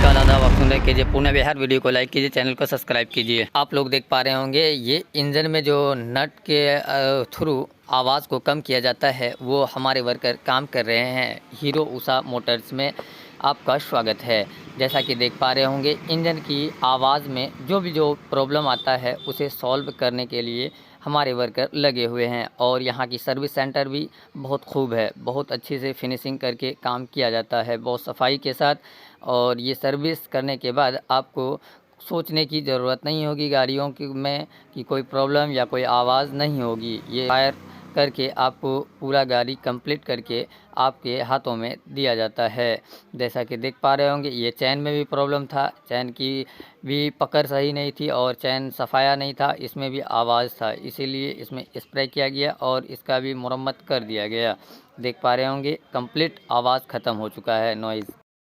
नमस्कार आदाब, आप सुन रहे कीजिए पूर्ण बिहार। वीडियो को लाइक कीजिए, चैनल को सब्सक्राइब कीजिए। आप लोग देख पा रहे होंगे ये इंजन में जो नट के थ्रू आवाज़ को कम किया जाता है वो हमारे वर्कर काम कर रहे हैं। हीरो उषा मोटर्स में आपका स्वागत है। जैसा कि देख पा रहे होंगे इंजन की आवाज़ में जो प्रॉब्लम आता है उसे सॉल्व करने के लिए हमारे वर्कर लगे हुए हैं। और यहाँ की सर्विस सेंटर भी बहुत खूब है, बहुत अच्छी से फिनिशिंग करके काम किया जाता है, बहुत सफाई के साथ। और ये सर्विस करने के बाद आपको सोचने की ज़रूरत नहीं होगी गाड़ियों की में कि कोई प्रॉब्लम या कोई आवाज़ नहीं होगी। ये फायर करके आपको पूरा गाड़ी कंप्लीट करके आपके हाथों में दिया जाता है। जैसा कि देख पा रहे होंगे ये चैन में भी प्रॉब्लम था, चैन की भी पकड़ सही नहीं थी और चैन सफाया नहीं था, इसमें भी आवाज़ था, इसीलिए इसमें स्प्रे किया गया और इसका भी मुरम्मत कर दिया गया। देख पा रहे होंगे कंप्लीट आवाज़ ख़त्म हो चुका है, नॉइज़।